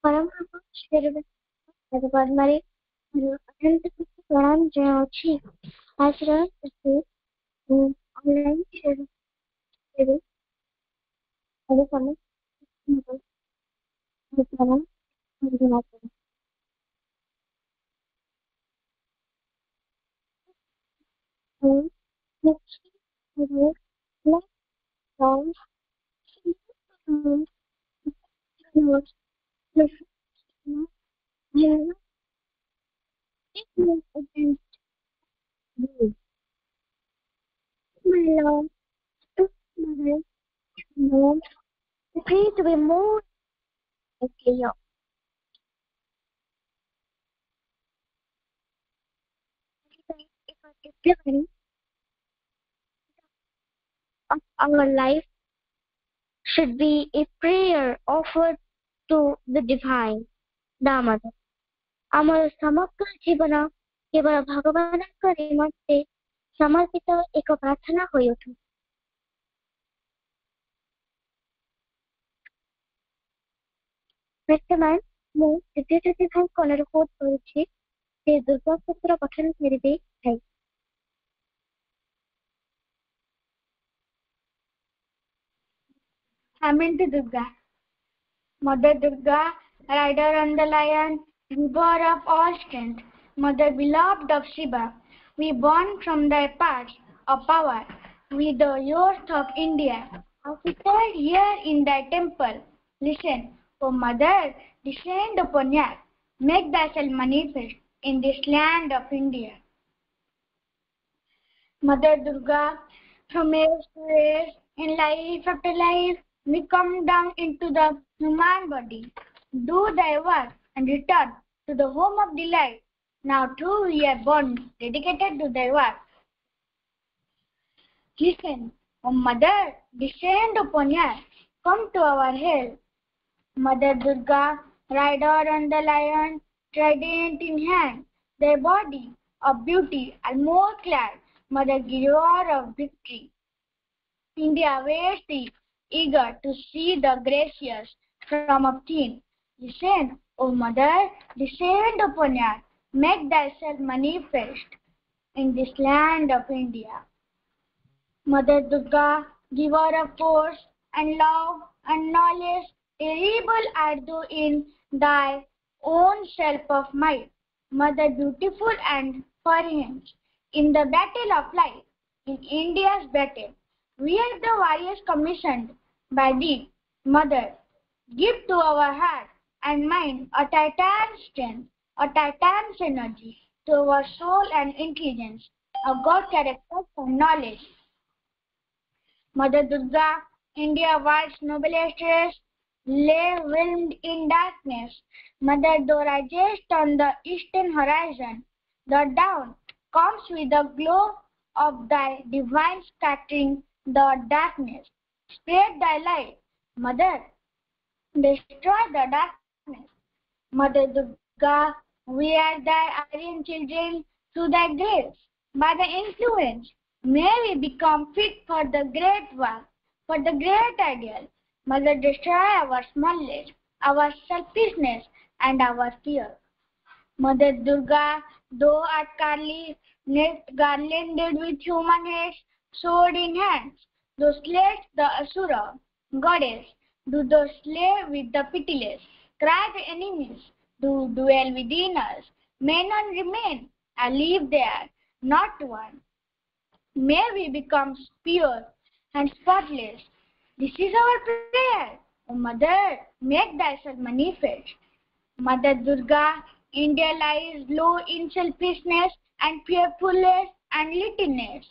परम अत्यंत प्रणाम जय आश्रय online share my love, my love, free to be more clear. If of our life should be a prayer offered to the divine Damodar. ଆମର ସମଗ୍ର ଜୀବନ କେବଳ ଭଗବାନଙ୍କ ନିମନ୍ତେ ସମର୍ପିତ ଏକ ପ୍ରାର୍ଥନା ହୋଇଉଠୁ। ବର୍ତ୍ତମାନ ମୁଁ ଦିବ୍ୟଜ୍ୟୋତି ଭାଇଙ୍କ ଅନୁରୋଧ କରୁଛି ସେ ଦୁର୍ଗା ସ୍ତୋତ୍ର ପଠନ କରିବେ ଭାଇ। Amen to Durga. Mother Durga, rider on the lion, giver of all strength, Mother beloved of Shiva, we born from thy parts of power, we the youth of India, are seated here in thy temple. Listen, O Mother, descend upon us, make thyself manifest in this land of India. Mother Durga, from age to age, in life after life, we come down into the human body, do thy work, and return to the home of delight. Now too we are born, dedicated to thy work. Listen, O Mother, descend upon us, come to our help. Mother Durga, rider on the lion, trident in hand, thy body of beauty almost clad, Mother giver of victory. India waits thee, eager to see the gracious from of teen. Listen, O Mother, descend upon us, make thyself manifest in this land of India. Mother Durga, giver of force and love and knowledge, terrible art thou in thy own self of might. Mother beautiful and fervent in the battle of life, in India's battle, we are the warriors commissioned by thee, Mother. Give to our heart and mind a Titan's strength, a Titan's energy, to our soul and intelligence, a God character and knowledge. Mother Durga, India world's noblest race, lay whelmed in darkness. Mother, thou risest on the eastern horizon. The dawn comes with the glow of thy divine scattering the darkness. Spread thy light, Mother. Destroy the darkness. Mother Durga, we are thy Aryan children through thy grace. By thy influence, may we become fit for the great work, for the great ideal. Mother, destroy our smallness, our selfishness, and our fear. Mother Durga, thou art garlanded with human heads, sword in hands. Thou slayest the Asura, goddess. Do thou slay with the pitiless. Cry the enemies, do dwell within us. May none remain, and live there, not one. May we become pure and spotless. This is our prayer. O Mother, make thyself manifest. Mother Durga, India lies low in selfishness and fearfulness and littleness.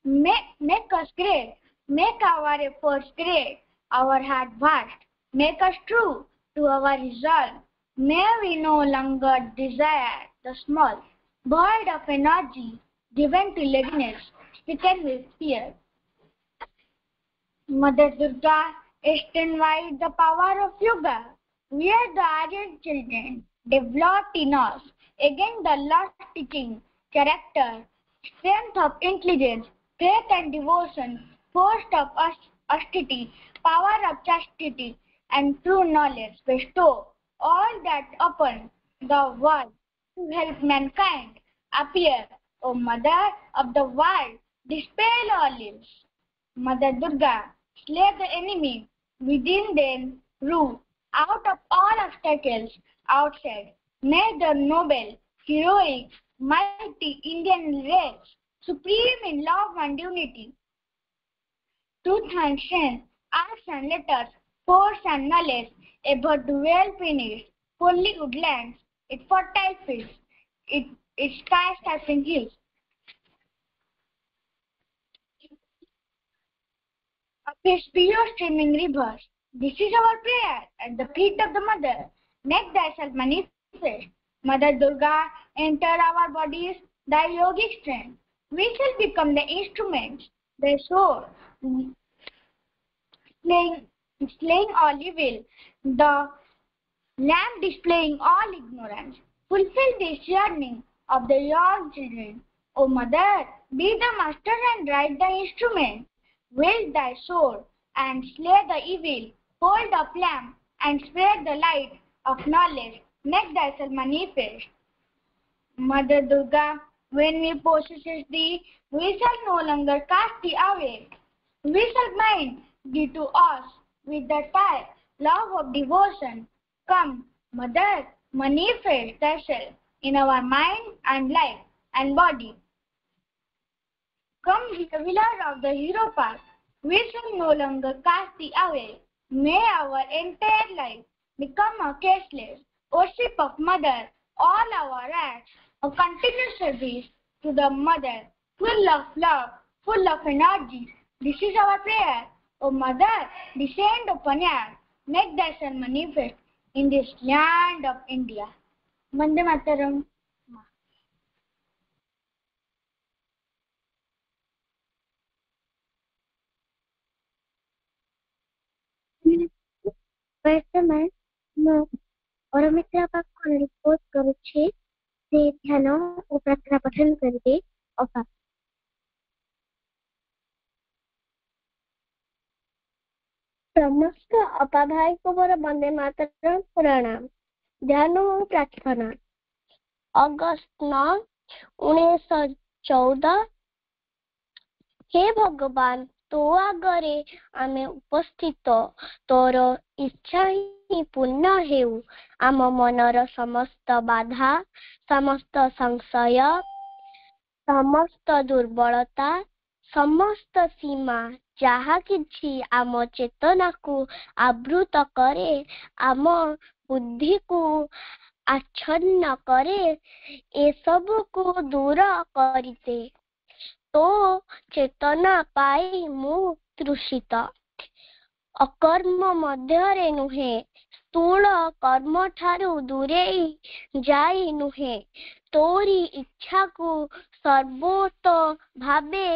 Make us great. Make our efforts great, our heart vast. Make us true to our resolve. May we no longer desire the small, void of energy, given to laziness, stricken with fear. Mother Durga, extend wide the power of yoga. We are the Aryan children, developed in us, again the lost teaching, character, strength of intelligence, faith and devotion, force of austerity, power of chastity, and true knowledge bestow all that opened the world to help mankind. Appear, O Mother of the world, dispel all ills. Mother Durga, slay the enemy within, then rule out of all obstacles outside. May the noble, heroic, mighty Indian race, supreme in love and unity, truth and strength, arts and letters, force and knowledge, ever dwell beneath holy woodlands, its fertile fields, its sky-sparkling hills. Appears pure streaming rivers. This is our prayer at the feet of the Mother. Make thyself manifest. Mother Durga, enter our bodies, thy yogic strength. We shall become the instruments, the sword, slaying all evil, the lamp displaying all ignorance. Fulfill this yearning of the young children. O Mother, be the master and write the instrument. Wield thy sword and slay the evil. Hold up lamp and spread the light of knowledge. Make thyself manifest. Mother Durga, when we possess thee, we shall no longer cast thee away. We shall bind thee to us with the tie, love of devotion. Come, Mother, manifest thyself in our mind and life and body. Come, revealer of the hero path, we shall no longer cast thee away. May our entire life become a caseless worship of Mother, all our acts, a continuous service to the Mother, full of love, full of energy. This is our prayer. O Mother, descend upon earth, make thyself manifest in this land of India. Vande Mataram. ବର୍ତ୍ତମାନ ମୁଁ ପରମିତ୍ରା ପାଖକୁ report କରୁଛି। ସେ ଧ୍ୟାନ ଓ ପ୍ରାର୍ଥନା ପଠନ କରିବେ। ଅପା ସମସ୍ତ ଅପା ଭାଇଙ୍କୁ ମୋର ବନ୍ଦେ ମାତରମ୍ ପ୍ରଣାମ। ଧ୍ୟାନ ଓ ପ୍ରାର୍ଥନା। ଅଗଷ୍ଟ 9, 1914। हे भगवान, तो आगरे आमे उपस्थित, तोर इच्छा ही पूर्ण हेउ। आम मनर समस्त बाधा, समस्त संशय, समस्त दुर्बलता, समस्त सीमा जहा किछि आम चेतना को आवृत करे, आम बुद्धि को आच्छन्न करे, ए सब को दूर करिते। तो चेतना पाई मु तृषित। अकर्म मध्यरे नुहे, स्थूल कर्म ठारू दूरेई जाई नुहे। तोरी इच्छा को सर्वोत भावे,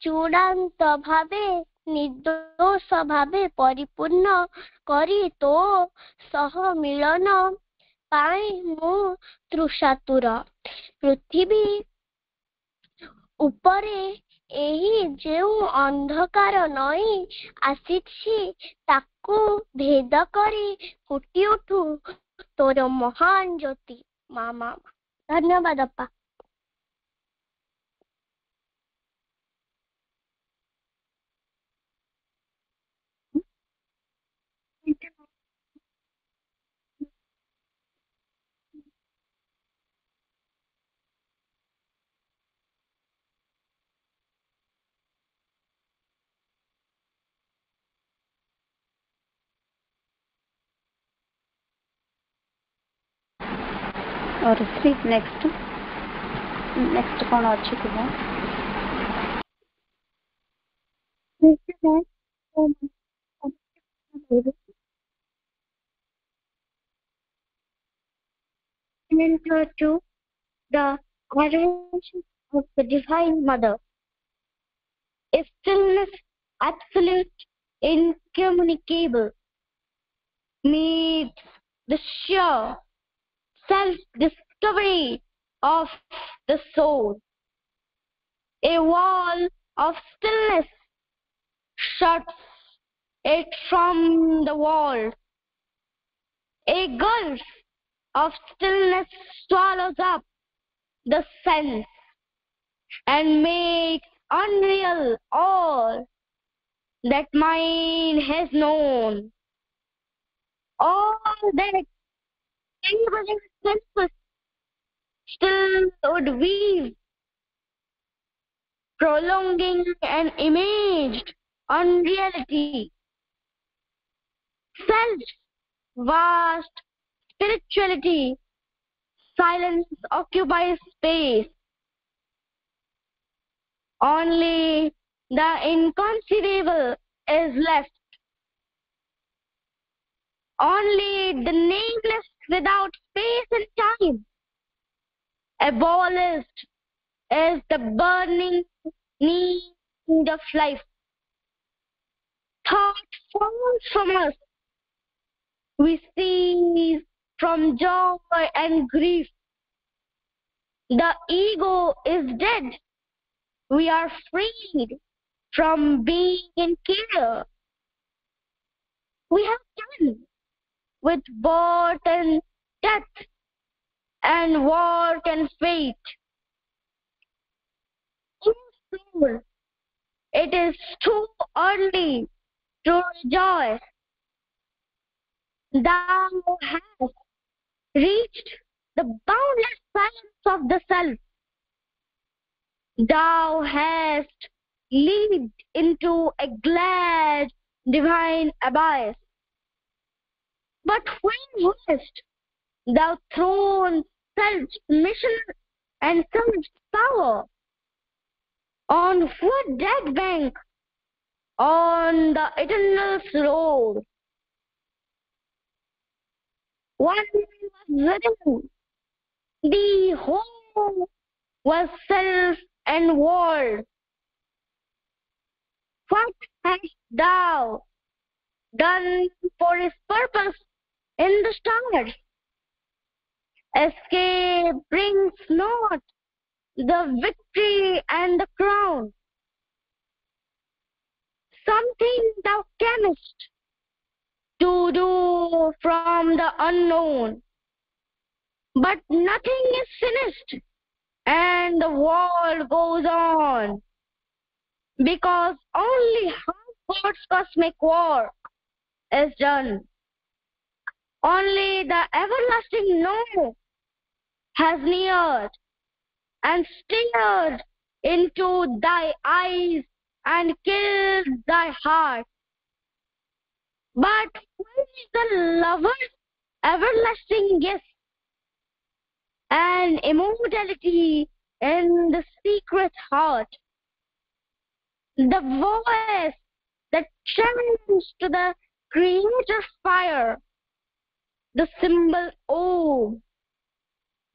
चूड़ांत भावे, निर्दोष भावे परिपूर्ण करी तो सह मिलन पाई मु तृषातुर। पृथ्वी उपरे एही जेउ अंधकार नई आसीछि, ताकू भेद करी फुटी उठू तोर महान ज्योति। मामा धन्यवाद अपा। और नेक्स्ट कौन अच्छी थी enter to the adoration of the Divine Mother. A stillness absolute, incommunicable, meets the sure self-discovery of the soul. A wall of stillness shuts it from the world. A a gulf of stillness swallows up the sense and makes unreal all that mind has known. All that neighboring senses still would weave, prolonging an imaged unreality. Self's vast spirituality, silence occupies space. Only the inconceivable is left. Only the nameless without space and time. Abolished is the burning need of life. Thought falls from us. We cease from joy and grief. The ego is dead. We are freed from being in care. We have done with birth and death and work and fate. In soul, it is too early to rejoice. Thou hast reached the boundless silence of the self. Thou hast leaped into a glad divine abyss. But when hast thou thrown self's mission and self's power? On what dead bank? On the eternal road. One was within. The whole was self and world. What hast thou done for his purpose in the stars? Escape brings not the victory and the crown. Something thou camest to do from the unknown. But nothing is finished, and the world goes on, because only half God's cosmic war is done. Only the everlasting No has neared and stared into thy eyes and killed thy heart. But where is the lover's everlasting gift and immortality in the secret heart? The voice that chants to the Creator's fire, the symbol O,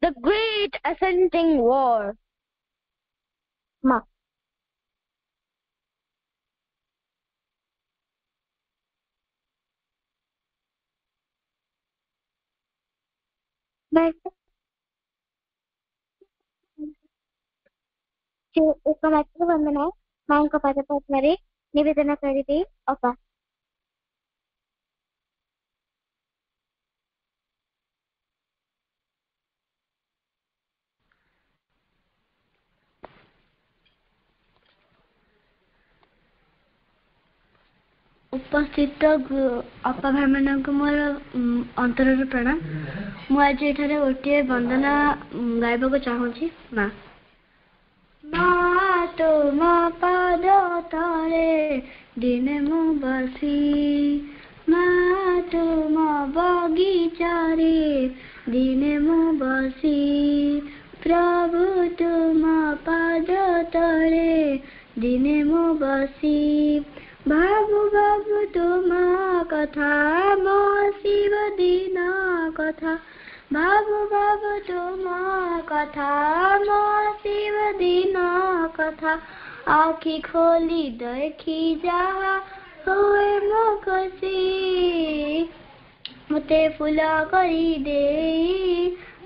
the great ascending war. Ma. ଏକ ମାତ୍ର ବନ୍ଦନା ମାଙ୍କ ପାଦ ପଦ୍ମରେ ନିବେଦନ କରିବେ ଅପା। उपस्थित अपा भाई मान को मोर अंतर प्रणाम। मुझे एठारे गोटे वंदना गायबा को चाहूँगी। माँ माँ तुम पाद तले दिने मु बसी, माँ तुम बगीचारे दिने मु बसी, प्रभु तुम पाद तले दिने मु बसी, बाबू बाबू तुम कथा मो शिव दिन कथा, बाबू बाबू तुम कथा मो शिव दिन कथा, आखि खोली देखी जहा हुए मो खुशी, मते फुला करी दे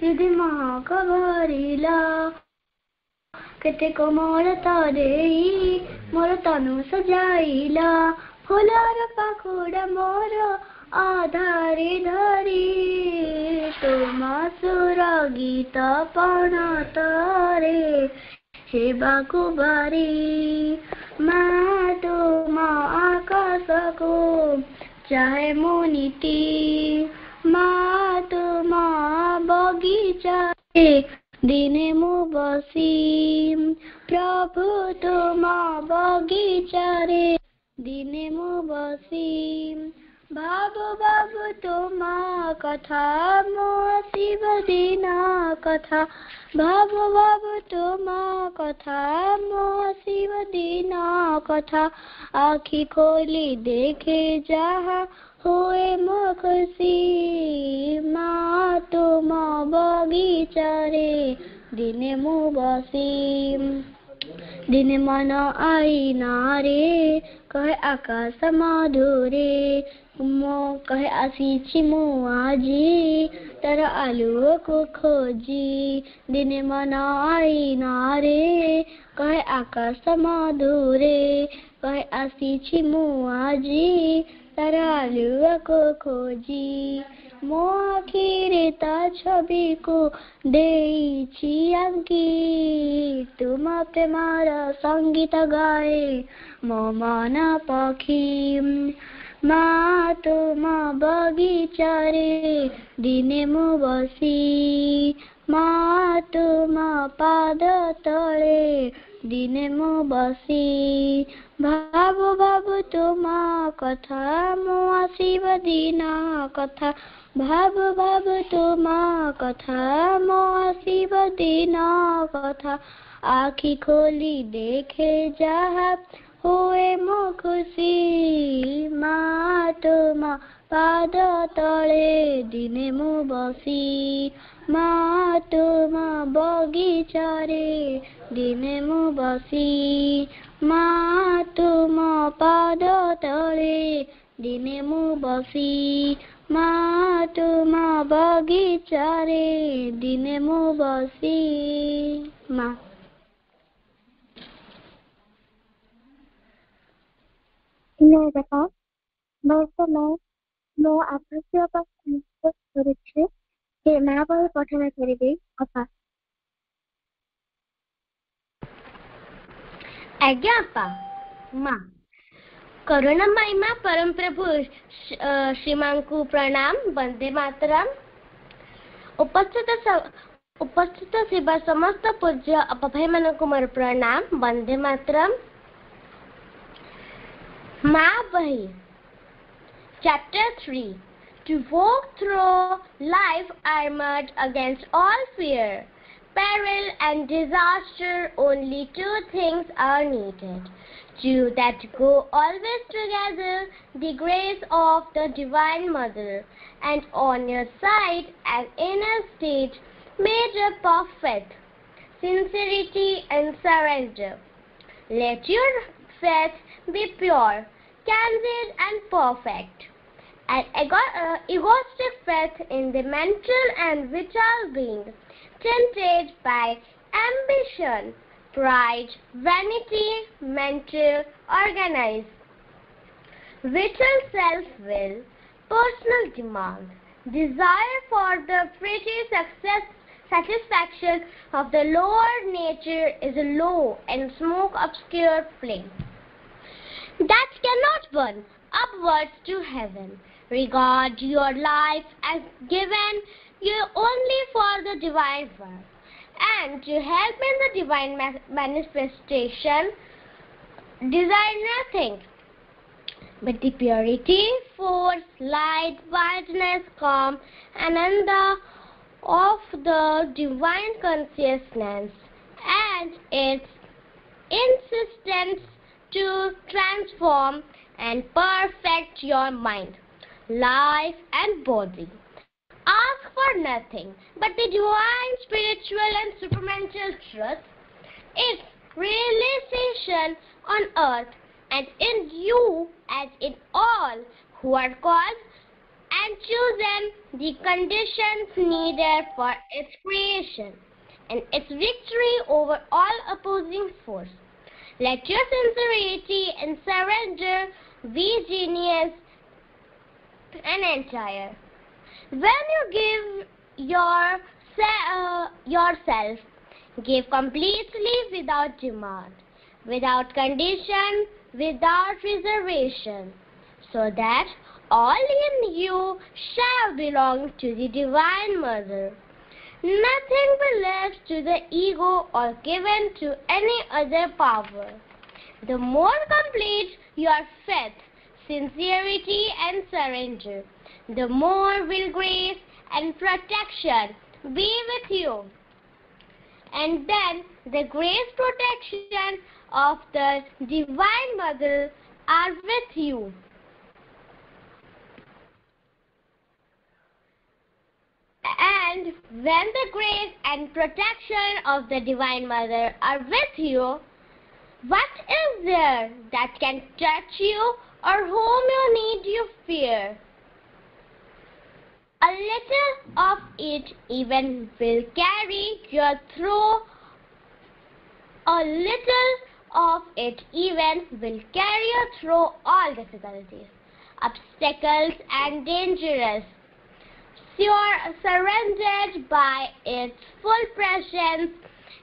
हृदय महक भरिला, केते को मोर तरे मोर तनु सजाइला, फुलार पाखुड़ा मोर आधारे धरी सुर गीत पण तरे हेबाकु बारी मा तुम आकाश को चाहे मुनीति मा तुम बगीचा दिने मु बसी प्रभु तुम बगीचा रे दिने मु बसी भाबु भाबु तुम कथा मो शिव दिन कथा भाबु भाबु तुम कथा मो शिव दिन कथा आखि खोली देखे जहाँ हुए मो खुशी मा तुम बगीचा रे दिने मु बसी दिने मन आई नारे कहे आकाश मधुरे मो कहे आसीछि मु आजी तर आलुओ को खोजी दिने मन आई नारे कहे आकाश मधुरे कहे आसीछि मु आजी तर आलुओ को खोजी मो आखिरे ता छवि को देइछि आंकी तुम प्रेमार संगीत गाए मो मन पखी मा तुम बगीचा रे दिने मु बसी मा तुम पाद तले दिने मु बसी भाबु भाबु तुम कथा मो आसीब दिन कथा भाबु भाबु तुम कथा मो आसीब दिन कथा आखि खोली देखे जहाँ हुए मो खुशी मा तुम पाद तले दिने मु बसी मा तुम बगीचा रे दिने मु बसी मा तुम पाद तले दिने मु बसी मा तुम बगीचा रे दिने मु बसी मा ବର୍ତ୍ତମାନ ମୋ ଆବଶ୍ୟକ ପ୍ରସ୍ତୁତ କରୁଛି ସେ ମା ବହି ପଠନ କରିବେ ଅପା। आज्ञा अपा माँ करुणामयी माँ परम प्रभु श्रीमान को प्रणाम वंदे मातरम। उपस्थित शिवा समस्त पूज्य अपा भाई मान को मोर प्रणाम वंदे मातरम। माँ बही Chapter 3 To walk through life armored against all fear, peril and disaster, only two things are needed. Two that go always together, the grace of the Divine Mother, and on your side an inner state made up of faith, sincerity and surrender. Let your faith be pure, candid and perfect. An egoistic faith in the mental and vital being, tempted by ambition, pride, vanity, mental, organized, vital self-will, personal demand, desire for the pretty satisfaction of the lower nature is a low and smoke-obscured flame that cannot burn upwards to heaven. Regard your life as given you only for the divine work, and to help in the divine manifestation, desire nothing but the purity, force, light, wideness, calm, ananda of the divine consciousness, and its insistence to transform and perfect your mind, life and body. Ask for nothing but the divine spiritual and supernatural truth, its realization on earth and in you as in all who are called and chosen the conditions needed for its creation and its victory over all opposing force. Let your sincerity and surrender be genius and entire. When you give yourself. Give completely without demand, without condition, without reservation, so that all in you shall belong to the Divine Mother. Nothing be left to the ego or given to any other power. The more complete your faith, sincerity and surrender, the more will grace and protection be with you. And then the grace protection of the Divine Mother are with you. And when the grace and protection of the Divine Mother are with you, what is there that can touch you or whom you need you fear? A little of it even will carry you through. A little of it even will carry you through all difficulties, obstacles and dangers. Surrounded by its full presence,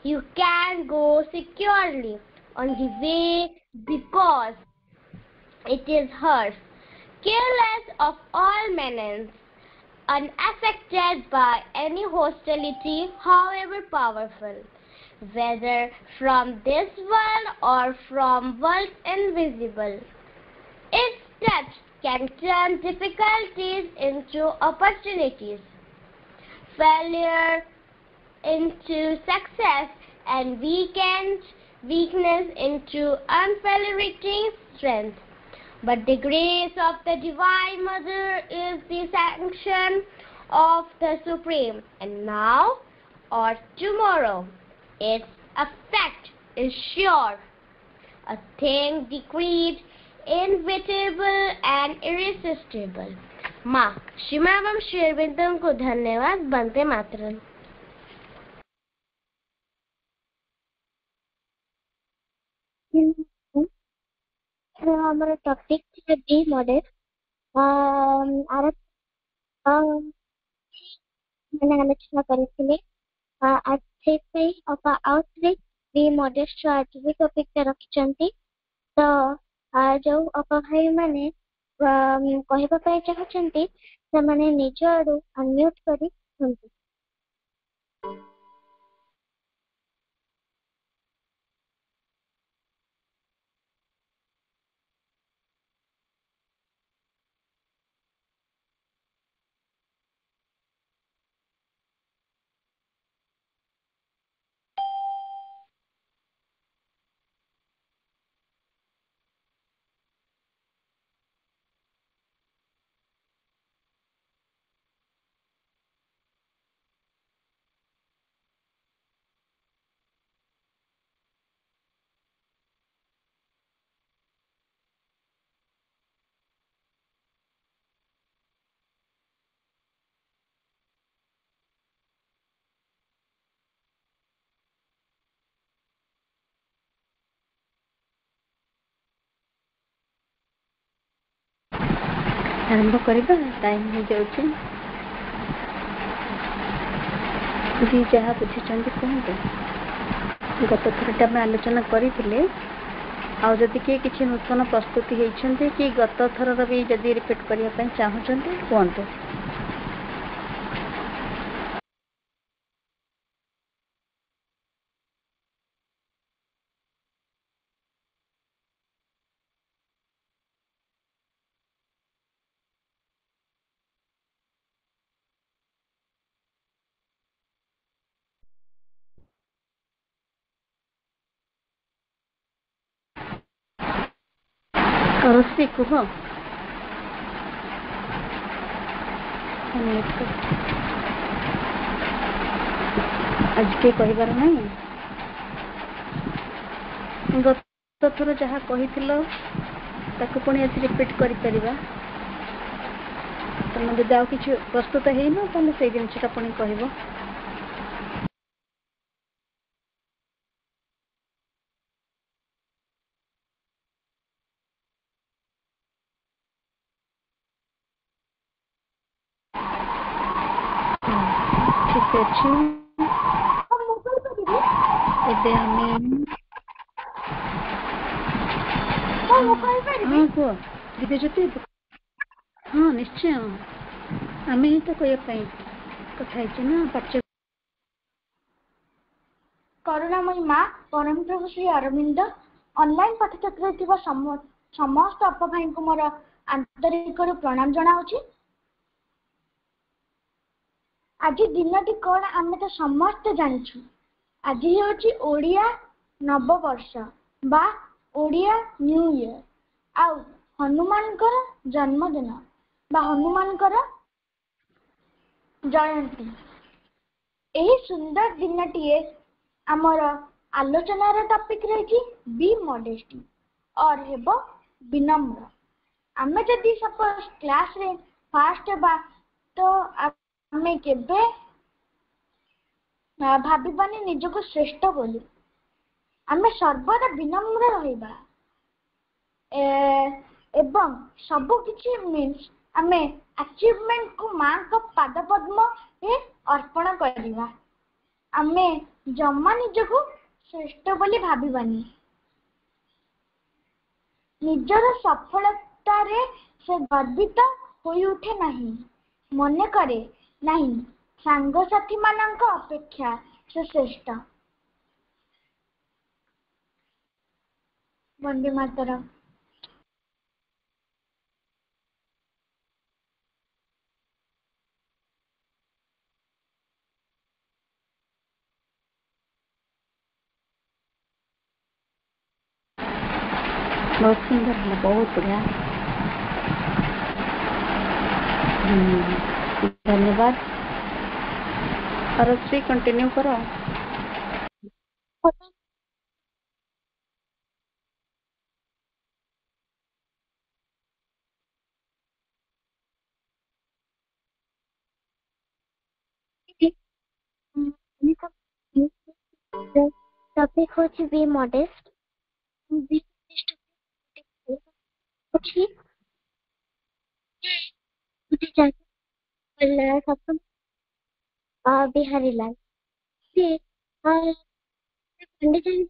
you can go securely on the way because it is hers, careless of all menace, unaffected by any hostility, however powerful, whether from this world or from worlds invisible. Its touch can turn difficulties into opportunities, failure into success, and weakness into unfaltering strength. But the grace of the Divine Mother is the sanction of the Supreme, and now or tomorrow its effect is sure, a thing decreed, inevitable and irresistible. माँ श्रीमा एवं शेरविंदम को धन्यवाद. वंदे मातरम. हमारा topic है B model. मैंने आलोचना करी आज से आउटरे बी मॉडल आज भी टॉपिक रखिंट. तो जो भाई मैंने कहवाई चाहते से निज आड़ू अनम्यूट कर. आरंभ करवा टाइम हो जाऊँ. जी जहाँ बुझी कहते गत थरटा आम आलोचना करें आदि किसी नूतन प्रस्तुति होती कि गत थर भी जदि रिपीट करने चाहते कहतु. रोषे कह आज के कहबार ना गत थर जहाँ कही पुणी आज रिपीट कर तुम जब आ कि प्रस्तुत है ना से जिनसा पुणी कह. ठीक अच्छे ମୁଁ କହିପାରିବି ଏବେ ଆମେ ମୁଁ କହିପାରିବି ହଁ କୁହ ଦିବ୍ୟଜ୍ୟୋତି ହଁ ନିଶ୍ଚୟ ଆମେ ହିଁ ତ କହିବା ପାଇଁ କଥା ହେଇଛୁ ନା ପାଠ୍ୟ କରୁଣାମୟୀ ମା ପରମ ପ୍ରଭୁ ଶ୍ରୀ ଅରବିନ୍ଦ ଅନଲାଇନ ପାଠଚକ୍ରରେ ଥିବା ସମସ୍ତ ଅପ ଭାଇଙ୍କୁ ମୋର ଆନ୍ତରିକରୁ ପ୍ରଣାମ ଜଣାଉଛି। ଆଜି ଦିନଟି କଣ ଆମେ ତ ସମସ୍ତେ ଜାଣିଛୁ। ଆଜି ହେଉଛି ଓଡ଼ିଆ ନବବର୍ଷ ବା ଓଡ଼ିଆ ନ୍ୟୁ ଇୟର ଆଉ ହନୁମାନଙ୍କର ଜନ୍ମଦିନ ବା ହନୁମାନଙ୍କର ଜୟନ୍ତୀ। ଏହି ସୁନ୍ଦର ଦିନଟିଏ ଆମର ଆଲୋଚନାର ଟପିକ ରହିଛି ବି ମଡେଷ୍ଟି ଅର୍ ହେବ ବିନମ୍ର। ଆମେ ଯଦି ସପୋଜ କ୍ଲାସରେ ଫାଷ୍ଟ ହେବା ତ ଆମେ କେବେ ଭାବିବାନି ନିଜକୁ ଶ୍ରେଷ୍ଠ ବୋଲି। ଆମେ ସର୍ବଦା ବିନମ୍ର ରହିବା ଏବଂ ସବୁ କିଛି ମିନ୍ସ ଆମେ ଆଚିଭମେଣ୍ଟକୁ ମାଙ୍କ ପାଦ ପଦ୍ମରେ ଅର୍ପଣ କରିବା। ଆମେ ଜମା ନିଜକୁ ଶ୍ରେଷ୍ଠ ବୋଲି ଭାବିବାନି। ନିଜର ସଫଳତାରେ ସେ ଗର୍ବିତ ହୋଇ ଉଠେ ନାହିଁ। ମନେ କରେ ନାହିଁ ସାଙ୍ଗସାଥୀ ମାନଙ୍କ ଅପେକ୍ଷା ସେ ଶ୍ରେଷ୍ଠ। ବନ୍ଦେ ମାତରମ୍। बहुत सुंदर है बहुत बढ़िया धन्यवाद और श्री कंटिन्यू करो। topic होची be modest be होची सप्तम बिहारी लाल से पंडित जी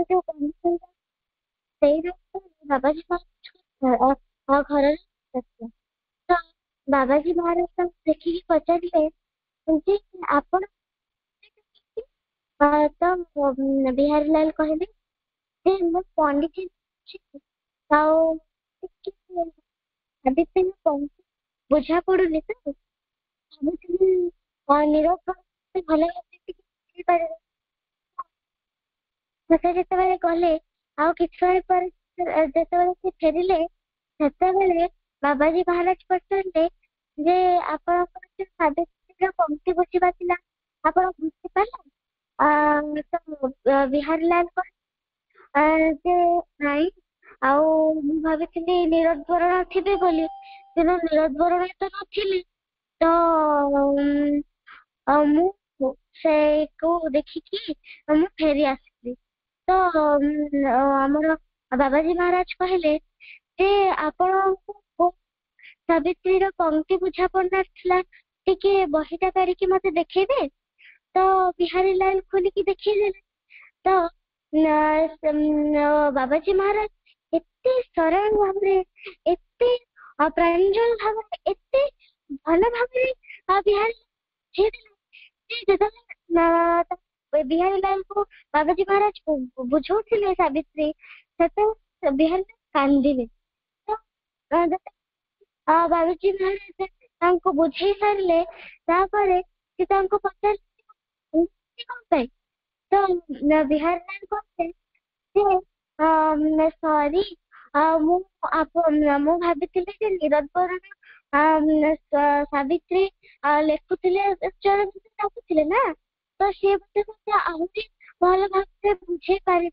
जो पंडित बाबाजी घर तो बाबाजी महाराज देखिए पचारे आपण तो बिहारी लाल कहले मो पंडित बुझा पड़ुनी तो नीरव भल मत जिते गले आ कि जिते फेरिले बाबाजी महाराज पचारे जे आप सावित्री पंक्ति बुझा आप बुझी पारे तो बिहारी लाल नाई भाभी निरद्वरण थे बोली निरद्वरण तो नी तो देखिकी फेरी आसली तो आमर बाबाजी महाराज कहले जे आपण सावित्री पंक्ति बुझा पड़ना टे बहीटा काढ़ी मत देखेबे तो बिहारी लाल खोलिकी देखिए तो बाबाजी महाराज एते सरल भाव एते प्रांजल भाव एते भल भाव बिहारी बिहारी लाल को बाबाजी महाराज बुझौले सावित्री बिहारी कांदिले तो बाबाजी महाराज बुझे सारे पचार तो बिहारी लाल कहते सॉरी मु भाभी निरद्वरण सावित्री लेखुले डाकुले ना तो सी आहरी भल भाव बुझे पारे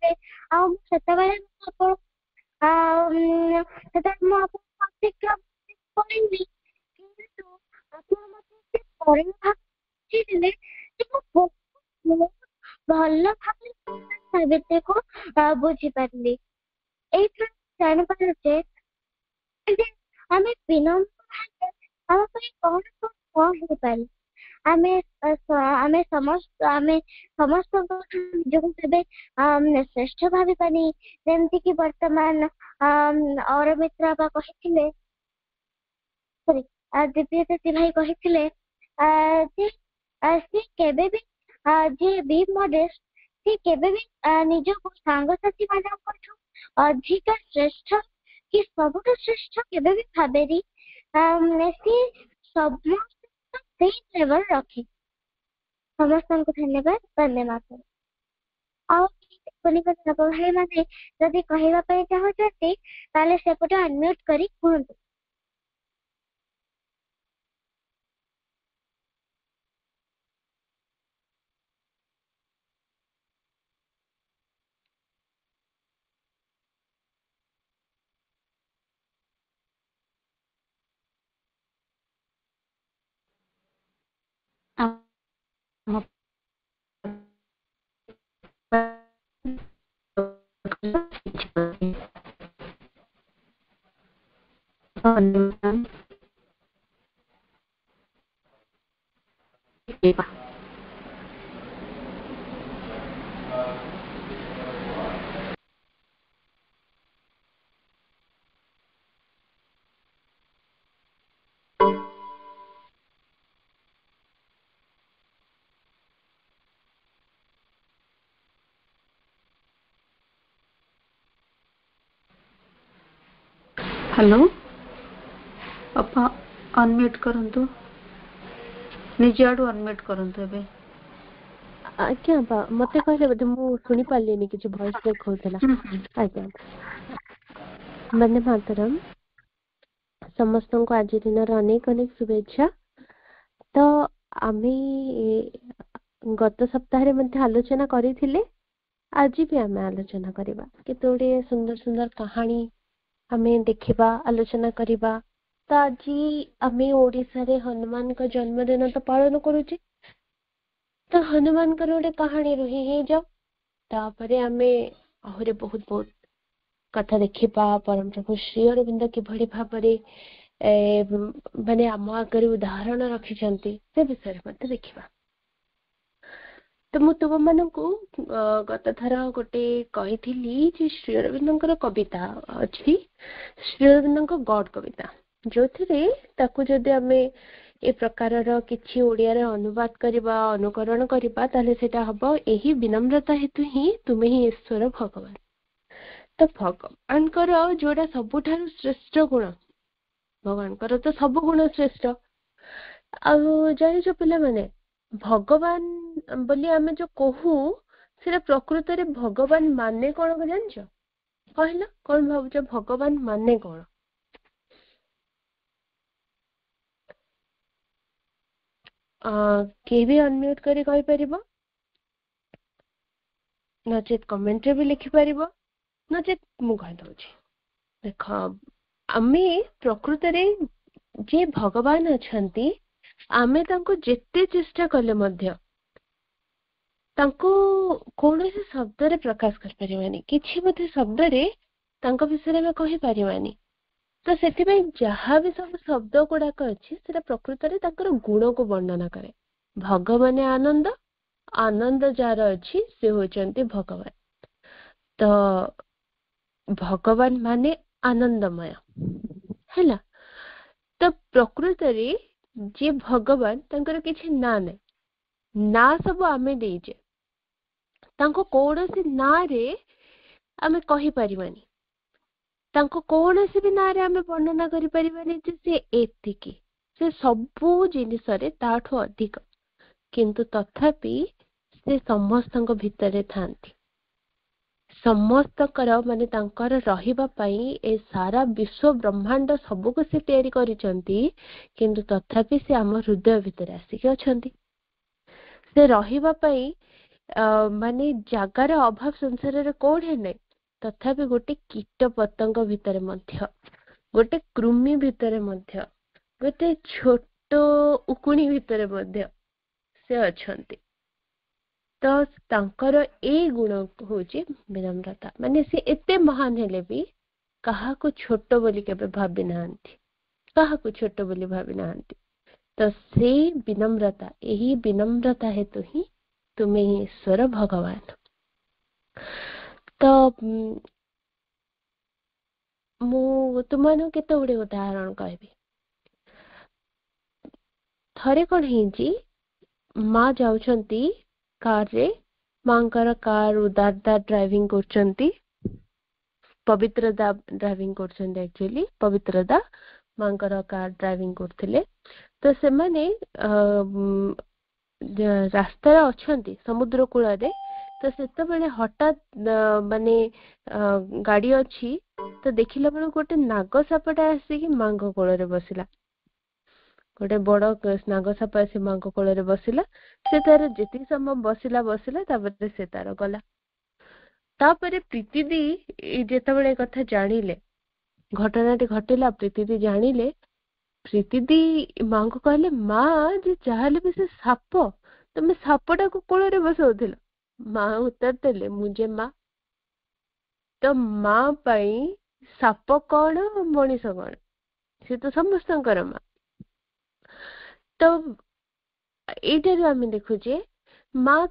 भल भाव सावित्री को बुझी पारे जापारे आम विनम्र कौन କଣ ହେଇପାରେ? ଆମେ ଆମେ ସମସ୍ତଙ୍କ ନିଜକୁ କେବେ ଶ୍ରେଷ୍ଠ ଭାବିବାନି। ଯେମିତିକି ବର୍ତ୍ତମାନ ଅରମିତ୍ରା ବା କହିଥିଲେ, ସରି ଦିବ୍ୟଜ୍ୟୋତି ଭାଇ କହିଥିଲେ ଯେ ସେ କେବେ ବି ଯିଏ ବି ମଡେଷ୍ଟ, ସେ କେବେ ବି ନିଜକୁ ସାଙ୍ଗସାଥି ମାନଙ୍କଠୁ ଅଧିକ ଶ୍ରେଷ୍ଠ କି ସବୁଠୁ ଶ୍ରେଷ୍ଠ କେବେ ବି ଭାବେନି। ସେ ସବୁ ସେଇ ଲେଭେଲ ରଖେ। ସମସ୍ତଙ୍କୁ ଧନ୍ୟବାଦ। ଧନ୍ୟବାଦ। ଆଉ ଭାଇ ମାନେ ଯଦି କହିବା ପାଇଁ ଚାହୁଁଛନ୍ତି ତାହେଲେ ସେପଟେ ଅନମ୍ୟୁଟ କରି କୁହନ୍ତୁ। हेलो अपा अनम्यूट करंतु, निज आडू अनम्यूट करंतु। एबे आज्ञा मते कहले बोधे मु सुनी पालिनी किछि वॉइस ब्रेक होतला। आज्ञा वंदे मातरम। समस्तन को आज दिन अनेक अनेक शुभेच्छा। तो आमे गत सप्ताह मध्ये आलोचना करिथिले, आज भी आमे आलोचना करिबा केतोडे सुंदर सुंदर कहानी आमे देखिबा, आलोचना करिबा। तो आज आमे ओडिसा रे हनुमान का जन्मदिन तो पालन करूचे, तो हनुमान का गोटे कहानी रही ही जाओ। तापरे आमे आहुरे बहुत बहुत कथा देखिबा। परम प्रभु श्री अरविंद किभଳି भाबरे माने आम आगे उदाहरण रखिछंती से विषय मध्ये देखिबा। तो मु तुम मानकु गत थर गोटे कहिथिली जे श्री अरविंदଙ୍କର कविता अछि, श्री अरविंदଙ୍କ गॉड कविता, जोथिरे ताकु जदि आमे ए प्रकारर किछि ओडिया रे अनुवाद करिबा, अनुकरण करिबा, ताले सेटा हबो एही विनम्रता हेतु ही तुमे ही ईश्वर भगवान। तो भगवानकर जोड़ा सबुठारु श्रेष्ठ गुण, भगवानकर तो सब गुण श्रेष्ठ। आ जानिछ पिला माने भगवान बोली आमे जो कहू सेटा प्रकृत रे भगवान माने कोन को जानछ? कहला कोन भाबुछ भगवान माने कोन? के भी अनम्यूट करी कहि परिबो, नचेत कमेंट रे भी लिखि परिबो, नचेत मु कहि दउछि। देख आमे प्रकृत रे जे भगवान अछंती, आमे तांको जेते चेष्टा कले मध्य तांको कौनसी शब्द रे प्रकाश कर परिवानी, किछि मध्ये शब्द रे तांको विषय में कहि परिवानी। तो सेति में जहाँ भी सब शब्द गुड़ाक अच्छी से प्रकृत रे तांकर गुण को वर्णना करे। भगवान आनंद, आनंद जार अच्छी से होचंती भगवान। तो भगवान माने आनंदमय हैला। तो प्रकृत रे जे भगवान तांकर किछि ना नै, ना सब आमे देइजे, तांको कोनोसी ना रे आमे कहि परिवानी, तांको कोनोसी भी ना रे आमे वर्णना करि परिवानी जे से एतिकी, से सबु जिनिस रे ताठो अधिक, किंतु तथापि से समस्तक भितरे थांती। समस्तकर माने तांकर रहिबा पई ए सारा विश्व ब्रह्मांड सबु को से तयारी करिसंती, किंतु तथापि से आम हृदय भितर आसिक अछंती। से रहिबा पई माने जागार अभाव संसार रे कोठे नै, तथापि गोटे कीट पतंग भितर मध्य, गोटे कृमि भितर मध्य, गोटे छोट उकुणी भितर मध्य से अछंती। तो तांकर ए गुण होची विनम्रता। माने से एते महान हेले भी कहा को छोट बोली केबे भाबी नांती, कहा को छोट बोली भाबी नांती। तो से विनम्रता, यही विनम्रता हेतु ही तुम्हें ईश्वर भगवान। तो मु तुम केते गुड़े उदाहरण कहबी। थरे कौन है माँ जाउछंती कार रे, मांकर कार उदारदार ड्राइविंग करछंती, पवित्रदा ड्राइविंग करछंती, एक्चुअली पवित्रदा मांकर कार ड्राइविंग करथिले। तो से माने रास्ता अच्छी समुद्र कूल रे। तो सेते बेले हठात माने गाड़ी अच्छी, तो देखिला बेले गोटे नाग सापटा आसिकी मांग कोल रे बसिला। गोटे बड़ नाग साप आसी मांग कोल रे बसिला। से तार जेती समय बसिला बसिला तापर से तार गला। तापर प्रीतिदी जेतेबेले कथा जानिले, घटनाटी घटिला, प्रीतिदी जानिले, प्रीतिदी माँ को कहले माँ जे चाहले भी से साप, तुम सापटा को कोल रे बसौथिल। माँ उत्तर देले मुझे माँ। तो माँ पाई साप कौन मनीष कौन, से तो समस्तंकर माँ। तो एइटारू आमे देखुचे माँ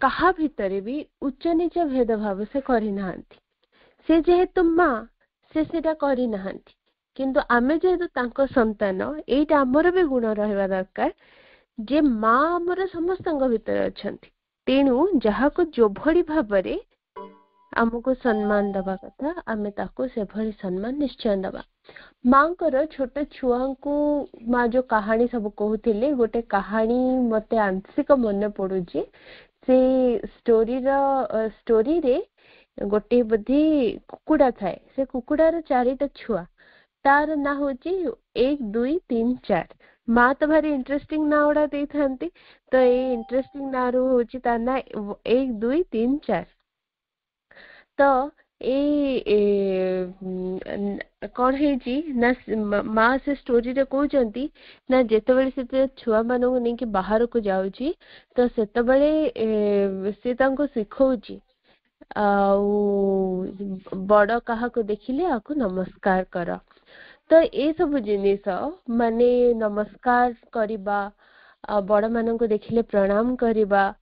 कहा भितरे भी उच्च नीच भेदभाव से करि नाहंती। से जेहेतु माँ से सेटा करि नाहंती, किंतु आमे जेहेतु तांको संतान, एइटा आमर भी गुण रहबा दरकार जे माँ आमर समस्तंक भितरे अछंती। तेणु जहाको जो भली भाबरे आमको सम्मान दबा कथा, आमे ताको से भली सम्मान निश्चय दबा। मांकर छोट छुआ को माँ जो कहानी सब कहूथिले, गोटे कहानी मते आंशिक मन पड़ुची। से स्टोरी रे गोटे बुद्धि कुकुड़ा थाए, से कुकुड़ार चारिटा छुआ, तार ना होची 1 2 3 4। माँ तो भारी इंटरेस्टिंग ना उड़ा दे थांती, तो ये इंटरेस्टिंग ना रो होची तार ना 1 2 3 4। तो कौन है ना माँ से स्टोरी रे कहउचंती ना जेते बेले से छुआ मानू नहीं कि बाहर को जाउची, तो सेते बेले से तांको सिखौची बड़ काहा को देखिले आको नमस्कार कर। तो ये सब जिनिस माने नमस्कार करिबा, बड़ मान को देखिले प्रणाम करिबा,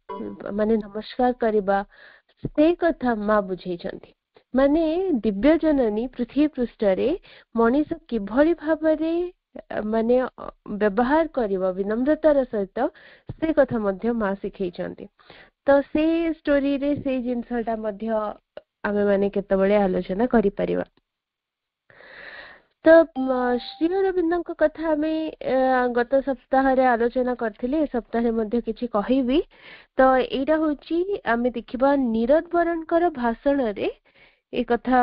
माने नमस्कार करिबा, से कथा माँ बुझेइछंती। माने दिव्य जननी पृथ्वी पृष्ठ रे मनीष किभली भाबरे माने व्यवहार करिबा विनम्रतार सहित, से कथा मध्य माँ सिखैछंती। तो से स्टोरी रे से जिनसटा मध्य आमे माने केतेबेले आलोचना करि परिबा। तो श्री अरविंद कथा आम गत सप्ताह रे आलोचना करथिले, सप्ताह मध्य किछि कहिबी। तो एटा होची आमे देखिबा नीरद बरणकर भाषण रे ए कथा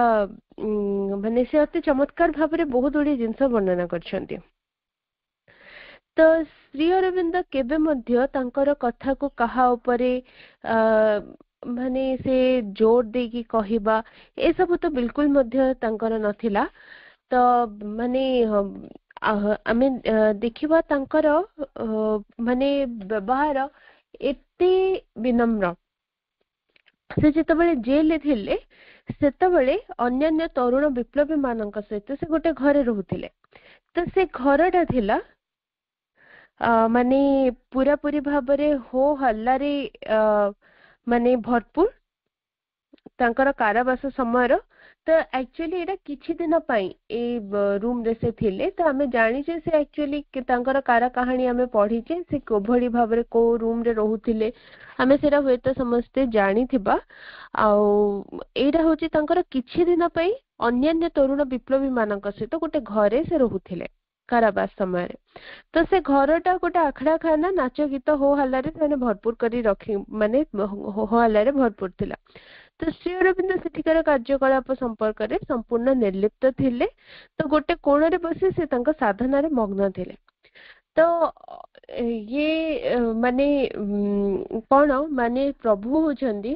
माने से अति चमत्कार भाबरे बहुत गुडी जिंस वर्णना करछन्ती। तो श्री अरविंद केबे मध्य तांकर कथा को कहा उपरे माने से जोर देकी कहिबा ए सब तो बिल्कुल मध्य तांकर नथिला। तो माने आमे देखिबा तांकर माने व्यवहार एते विनम्र। से जेतेबेले जेल थिले सेतेबेले अन्य तरुण विप्लवी मानक सहित से गोटे घरे रहुथिले। तो से घरटा थिला माने पूरा पूरी भाबरे हो हल्ला रे माने भरपूर तांकर कारावास समय। तो एक्चुअली एटा किछि दिन पई ए रूम रे से थिले। तो आमे जानि जे से एक्चुअली तांकर कारा कहानी आमे पढी जे से कोभली भाबरे को रूम रे रहुथिले, आमे सेरा होय तो समस्ते जानि थिबा। आ एटा होची तांकर किछि दिन पई अन्य तरुण विप्लवी मानक सहित गोटे घरे से रहुथिले कारावास समय। तो से घरटा गोटे आखड़ा खाना नाच गीत हो हल्ला रे भरपूर करी रखी माने हो हल्ला रे भरपूर थिला। तो श्री अरविंद सेठिकार कार्यकलाप संपर्क रे संपूर्ण निर्लिप्त थिले। तो गोटे कोण रे बसी से तांका साधना रे मग्न थिले। तो ये माने कोण माने प्रभु होचंदी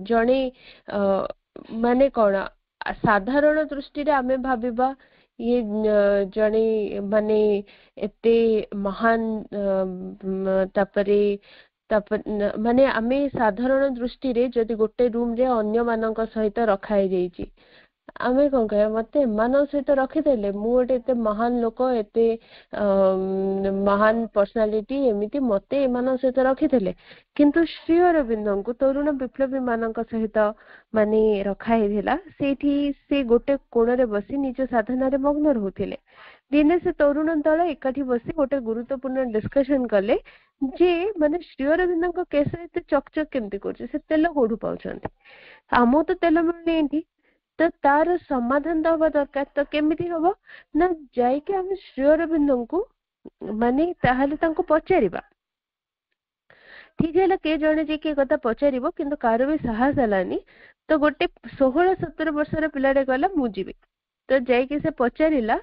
जणे माने कोण साधारण दृष्टि रे आमे भाबिबा ये जणे माने एते महान तापरे माने आमे साधारण दृष्टि रे जदि गोटे रूम रे अन्य मानक सहित रखाई जाईची आमे कौन कह मत एमान सहित रखीदे मु गोटे एत महान लोक एत महान पर्सनालीटी एमती मत एमान सहित रखीदे किंतु श्री अरविंद को तरुण विप्लवी मान सहित माने रखाई से गोटे कोण बसी निज साधन मग्न रोते दिने से तरुण दल एकाठी बसी गोटे गुरुत्वपूर्ण डिस्कशन कले जे माने श्री अरविंद केस एत चकचक केमती कर तेल कोठू पाउछन आम तो तेल मिलनी तो तार समाधान दबा दरकार तो केमिति हबो ना जाइके आम श्री अरविंद को माने ताहले तांको पचारिबा ठीक है के जने जे के कथा पचारिबो किंतु कार भी साहस हलानी तो गोटे 16-17 वर्षर पिलाटे गला मु जीबी तो जाइके से पचारिला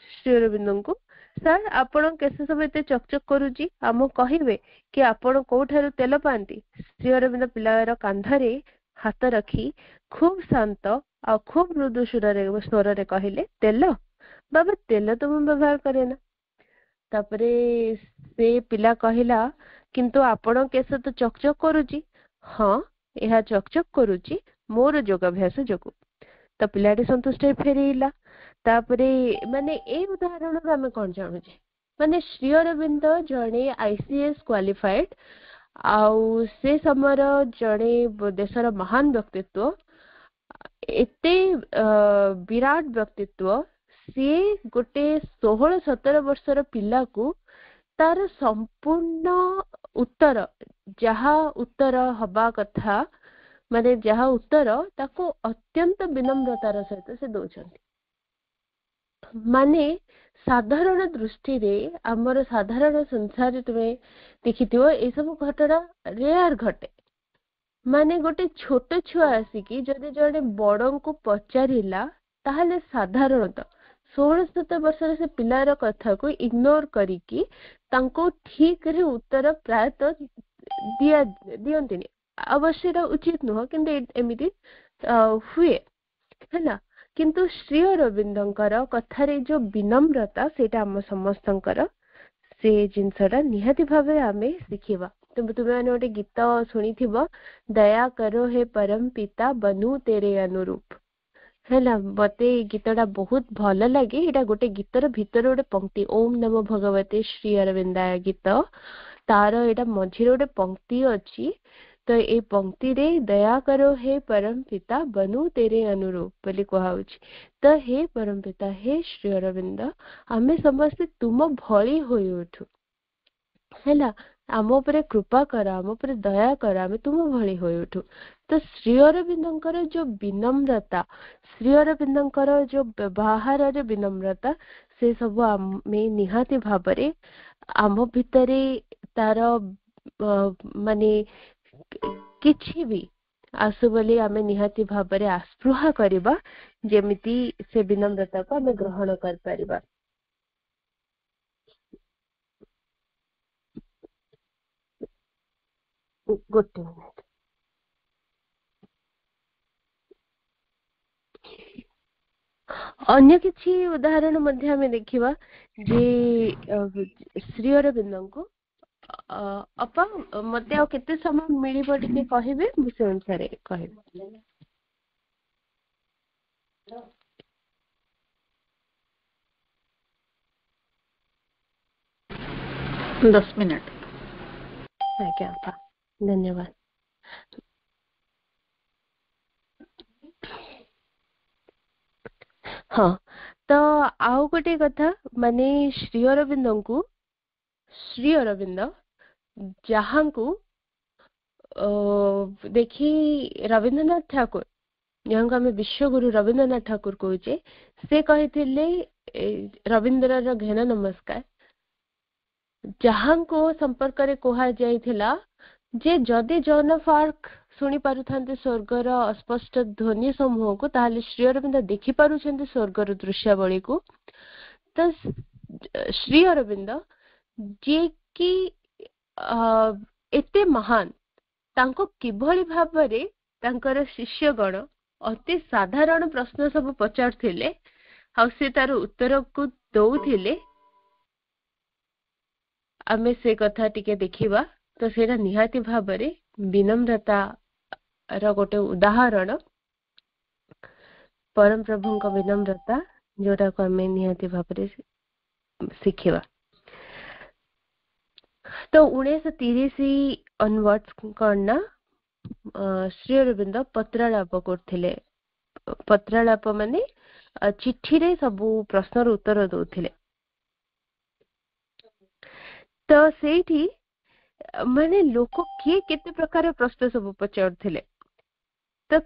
श्री अरविंद को सर आपण केस सब एते चकचक करूची आम कहिबे कि आपण कोठारु तेल पांती श्री अरविंद पिलार कांधरे हाथ रखी खूब शांत आ खूब मृदु स्वर रे कहले तेल बाबा तेल तो मैं व्यवहार करे ना तापरे से पिला कहला किंतु आपण केस तो चकचक करूची हाँ यह चकचक करूची मोर योगाभ्यास जोगु तो पिलाटी संतुष्ट फेरला तापरे माने ए उदाहरण आम कौन जानूचे माने श्री अरविंद जड़े आईसीएस क्वालिफाइड आउ से समय जड़े देशर महान व्यक्तित्व एते विराट व्यक्तित्व सी गोटे 16-17 वर्षर पिला को तार संपूर्ण उत्तर जहा उत्तर हवा कथा माने जहा उत्तर ताको अत्यंत विनम्रतार सहित से दौरान माने साधारण दृष्टि रे आमर साधारण संसार तुम्हें देखि ए सब घटना रेयर घटे माने गोटे छोट छुआ आसिकी जदि जड़े बड़ को पचारिला ताहले साधारणतः 16-17 वर्षर से पिलार कथा को इग्नोर करिकी तांको ठीक रे उत्तर प्रायतः दियंतिनी अवश्य उचित नुह किंतु एमिति हुए है किंतु श्री अरविंदंकर कथारे जो विनम्रता सेटा आम समस्तंकर से जिनसटा निहाती भावे आमे शिखिबा तुम्हें मैंने गोटे गीत शुणी दया करो हे परम पिता बनू तेरे अनुरूप है मते गीतटा बहुत भल लगे यहाँ गोटे गीतर भीतर गोटे पंक्ति ओम नमो भगवते श्री अरविंदाय गीत तार यहाँ मझे गोटे पंक्ति अच्छी तो ये पंक्ति रे दया करो हे परम पिता बनू तेरे अनुरूप बोली कहुची तो हे परम पिता हे श्री अरविंद आमे समस्ते तुम भली होई उठू है आम उपरे कृपा कर आम उपरे दया कर आमे तुम भली होई उठू तो श्री अरविंदंकर जो विनम्रता श्री अरविंदंकर जो व्यवहार रे विनम्रता से सब आमे निहाती भाबरे आम भितरे तार माने किछि भी आसु बोली आमे निहाती भाबरे आस्पृहा करिबा जेमिति से विनम्रता को आमे ग्रहण कर परिबा गोटे मिनिट अन्य किछि उदाहरण मध्य आमे देखिबा जे श्री अरविंद को अपा मते आ केते समय मिलिबो टिके कहिबे मु से अनुसार कहिबे 10 मिनट आज्ञा अपा धन्यवाद हाँ तो आउ गोटे कथा माने श्री अरविंद जहाँ को देखी रविंद्रनाथ ठाकुर जहाँ को आम विश्वगुरु रविंद्रनाथ ठाकुर कहे से कही रविंद्र घेन नमस्कार जहाँ को संपर्क रे कहा जाइथिला जे जदि जॉन ऑफ आर्क शुणी पारुथांते स्वर्गर अस्पष्ट ध्वनि समूह को ताहले श्री अरविंद देखि पारुछन्ते स्वर्गर दृश्यावली को तो श्री अरविंद जे कि एते महान तांको किभली भाबरे तांकर शिष्यगण अति साधारण प्रश्न सब पचारथिले आ से तार उत्तर को दउथिले आमे से कथा टिके देखिबा तो सेटा निहाती भाबरे विनम्रता रो गोटे उदाहरण परम प्रभु विनम्रता जोटा को आम निहाती भाव शिखा। तो 1930 अनवर्ड्स कौन ना श्री अरविंद पत्रालाप करथिले। पत्रालाप माने चिट्ठी रे सबु प्रश्नर उत्तर दउथिले। तो सेठी माने लोक किए केते प्रकार प्रश्न सब पचारथिले। तो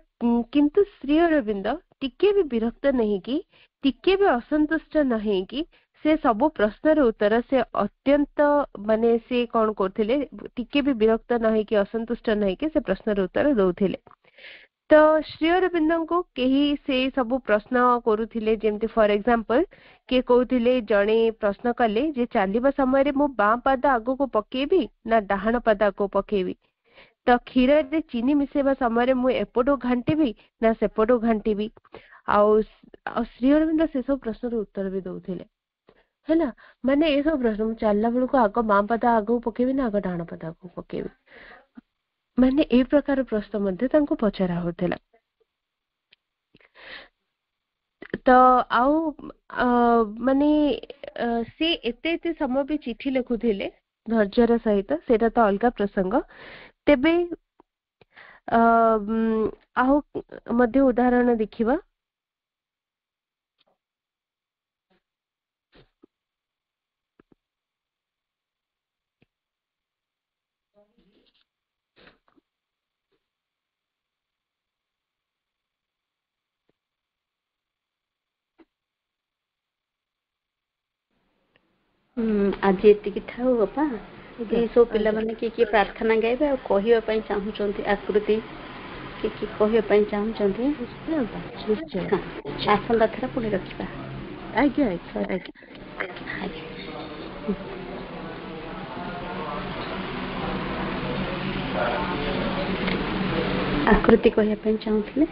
किंतु श्री अरविंद टिके भी विरक्त नहीं कि टिके भी असंतुष्ट नहीं कि से सब प्रश्नर उत्तर से अत्यंत माने से कौन करथिले टिके भी विरक्त नहीं कि असंतुष्ट नहीं कि से प्रश्नर उत्तर दउथिले। तो श्री अरविंद को कहीं से सब प्रश्न करुथिले जेमती फॉर एग्जांपल के कहउथिले जणे प्रश्न कले जे चलिबा समय रे मो बाँ पाद आगो को पकेबी ना डाहाण पाद आगो पकेबी। तो क्षीर रे चीनी मिसेबा समय रे मु एपटो घांटीबी ना सेपटो घांटीबी। आउ श्री अरविंद से सब प्रश्न उत्तर भी दउथिले है ना। माने ए सब प्रश्न चलला बेल को आगो बाँ पाद आगो पकेबी ना आगो डाहाण पाद आगो पकेबी माने ए प्रकार प्रश्न मध्ये तांको पचरा होतला। तो आउ माने से एते एते समय भी चिठी लिखुथिले धैर्यर सहित सेटा तो अलगा प्रसंग। तेबे आउ मध्य उदाहरण देखिबा। आज एतिकी थाउ बापा ये सब पिला माने कि प्रार्थना गाइबे आ कहिबा पई चाहूचंती आकृति कि कहिबा पई चाहूचंती आसंदा थरा पुणी रखिबा। आज्ञा आकृति कहिबा पई चाहूथिले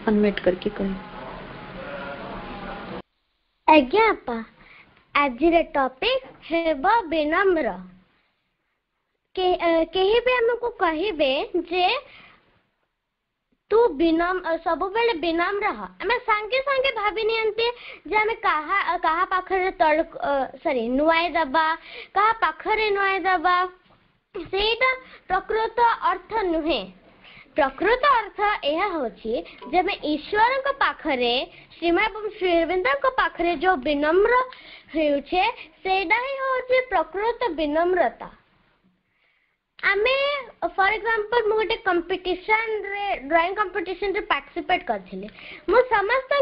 अनम्यूट करके कहि। आज्ञा अपा आज टॉपिक हेबा विनम्र केही भी हमको कहिबे जे तू विनम्र सब बेले विनम्र रह हमें संगे संगे भाभी नियंते जे हमें कहा पाखरे तळ सॉरी नुआई दबा कहा पाखरे नुआई दबा सेटा प्रकृत अर्थ नुहे। प्रकृत अर्थ यह होची जब ईश्वर को पाखरे श्रीमा एवं श्री अरविंद को पाखरे जो विनम्र होउछे सेडा ही होची प्रकृत विनम्रता। आमे फॉर एग्जांपल मु गोटे कंपटीशन रे ड्राइंग कंपटीशन रे पार्टिसिपेट करथिले मु समस्त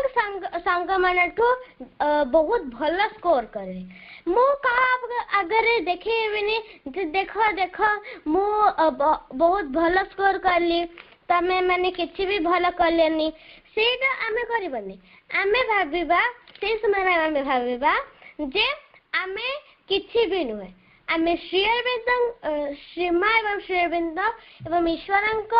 संग मानठो बहुत भलो स्कोर करे मु कहा अगर देखेबिनी जे देखो देखो मु बहुत भलो स्कोर करली तमे माने किछि भी भलो करलेनी सेटा आमे करबनी। आमे भाबिबा से समय आमे भाबिबा जे आमे किछि भी नुहे आमे श्री अरविंद श्रीमा एवं श्री अरविंद एवं ईश्वरंक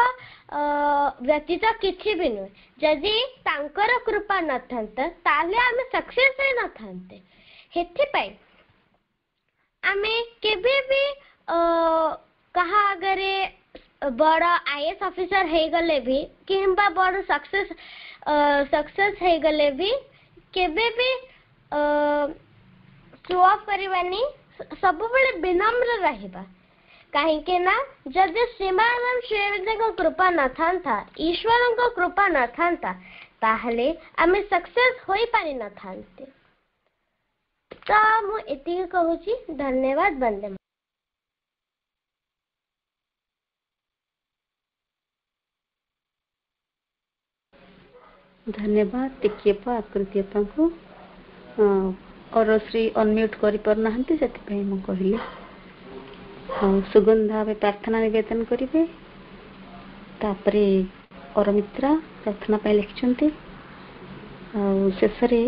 व्यतीत किछि भी नुहे। जदि तांकर कृपा न थांता ताले आमे सक्सेस हे न थांते। हेथि पई आमे केबे भी कहा अगरे बड़ा आईएएस ऑफिसर हे गले भी किंबा बड़ा सक्सेस हे गले भी केबे भी शो ऑफ करवानी सब बेले विनम्र रहिबा कहीं ना जदि श्रीमा एवं श्री अरविंद को कृपा न था ईश्वर को कृपा न था ताहले आमे सक्सेस होई पारि न थांते। तो मु एतिके कहूची धन्यवाद। वंदे धन्यवाद। टिके आकृति को और श्री अनम्यूट करि पर नाहंती सेति पई म कहिली सुगंधा में प्रार्थना निवेदन करिवे तापरे और मित्रा प्रार्थना पई लिखचंती शेष रे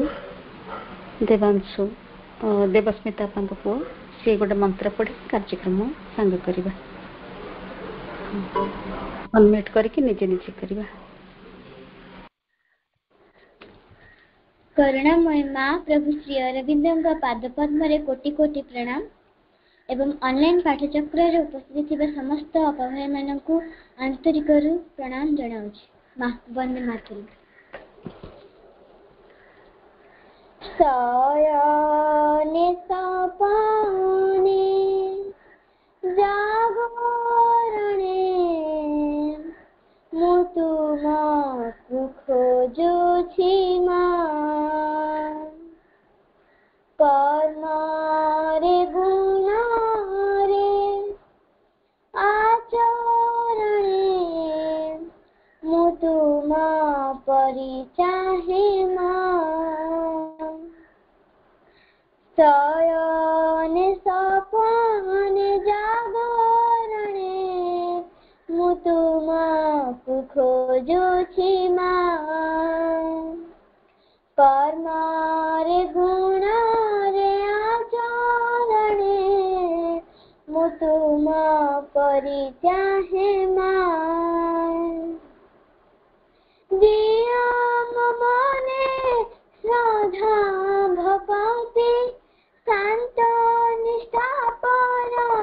देवांशु देवस्मिता पांक पुओ से गोटे मंत्र पढ़े कार्यक्रम सांग करिबा अनम्यूट करके निजे निजे करिबा। करुणामय माँ प्रभु श्री अरविंद पाद पद्म कोटि कोटि प्रणाम एवं ऑनलाइन पाठचक्र रे उपस्थित थिबा समस्त अपभाई मानकु आंतरिक प्रणाम जणाउछि। वंदे मातरम। शयने सपने जागरणे ମୁଁ ତୁମକୁ ଖୋଜୁଛି ମା କର୍ମରେ ଗୁଣରେ ଆଚରଣେ ମୁଁ ତୁମ ପରି ଚାହେଁ ମା ଶୟନେ ସପନେ ଜାଗରଣେ ମୁଁ ତୁମକୁ ଖୋଜୁଛି ମା କର୍ମରେ ଗୁଣରେ ଆଚରଣେ ମୁଁ ତୁମ ପରି ଚାହେଁ ମା ଦିଅ ମୋ ମନେ ଶ୍ରଦ୍ଧା ଭକ୍ତି ଶାନ୍ତ ନିଷ୍ଠା ପରବରସା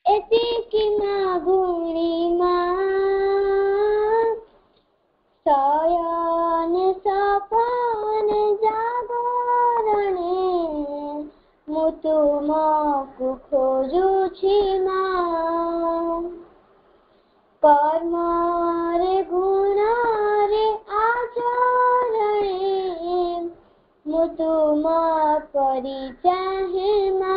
ଏତିକି ମାଗୁଣି ମା ଶୟନେ ସପନେ ଜାଗରଣେ ମୁଁ ତୁମକୁ ଖୋଜୁଛି ମା କର୍ମରେ ଗୁଣରେ ଆଚରଣେ ମୁଁ ତୁମ ପରି ଚାହେଁ ମା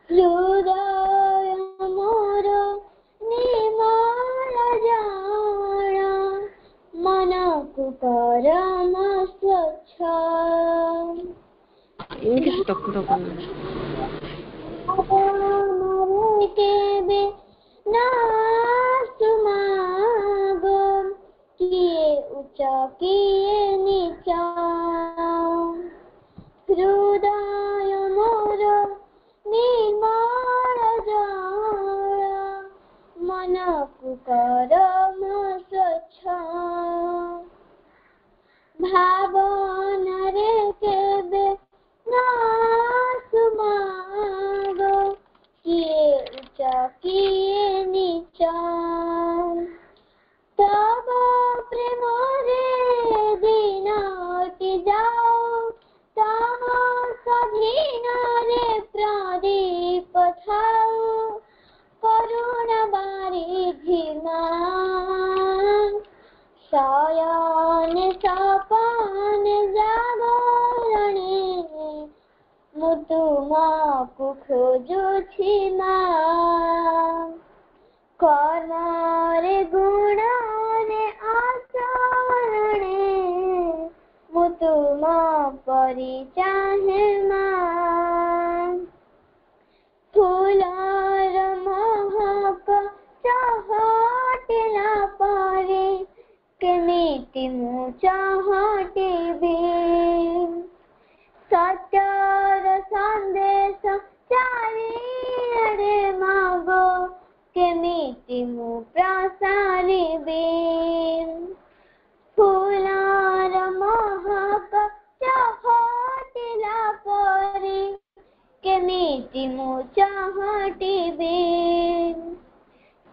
ହୃଦୟ ମୋର ନିର୍ମଳ ଜାଣ ମନକୁ ପରମ ସ୍ୱଚ୍ଛ କେବେ ନା ସୁମାଗ କିଏ ଉଚ୍ଚ କିଏ ନିଚ ହୃଦୟ ମୋର ନିର୍ମଳ ଜଳ ମନକୁ ପରମ ସ୍ୱଚ୍ଛ ଭାବନାରେ କେବେ ନା ସୁମାଗ କିଏ ଉଚ୍ଚ କିଏ ନିଚ ତବ ପ୍ରେମରେ ଦିନଟି ଯାଉ ତମ ସ୍ୱାଧୀନରେ ପ୍ରଦୀପ ଥାଉ କରୁଣା ବାରିଧି ମା ଶୟନେ ସପନେ ଜାଗରଣେ ମୁଁ ତୁମକୁ ଖୋଜୁଛି ମା କର୍ମରେ ଗୁଣରେ ଆଚରଣେ ମୁଁ ତୁମ ପରି ଚାହେଁ ମା ଫୁଲର ମହକ ଚହଟିଲା ପରେ କେମିତି ମୁଁ ଚହଟିବି ସତ୍ୟର ସନ୍ଦେଶ ଚାରିଆଡ଼େ ମାଗ କେମିତି ମୁଁ ପ୍ରସାରିବି ଫୁଲର ମହକ ଚହଟିଲା ପରେ କେମିତି ମୁଁ ଚହଟିବି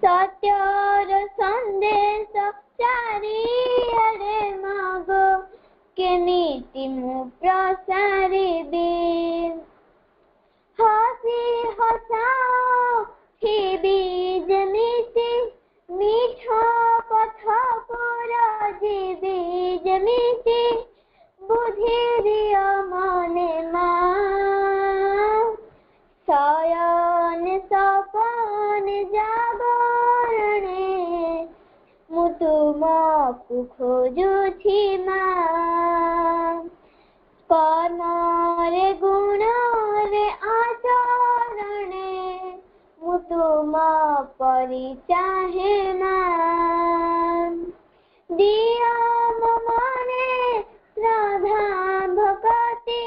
ସତ୍ୟର ସନ୍ଦେଶ ଚାରିଆଡ଼େ ମାଗ କେମିତି ମୁଁ ପ୍ରସାରିବି ହସି ହସାଅ ଥିବି ଯେମିତି ମିଠ ପଥ ପୁର ଯିବି ଯେମିତି ବୁଦ୍ଧି ଦିଅ ମନେ ମା ଶୟନେ ସପନେ ଜାଗରଣେ ମୁଁ ତୁମକୁ ଖୋଜୁଛି ମା କର୍ମରେ ଗୁଣରେ ଆଚରଣେ ମୁଁ ତୁମ ପରି ଚାହେଁ ମା ଦିଅ ମୋ ମନେ ଶ୍ରଦ୍ଧା ଭକ୍ତି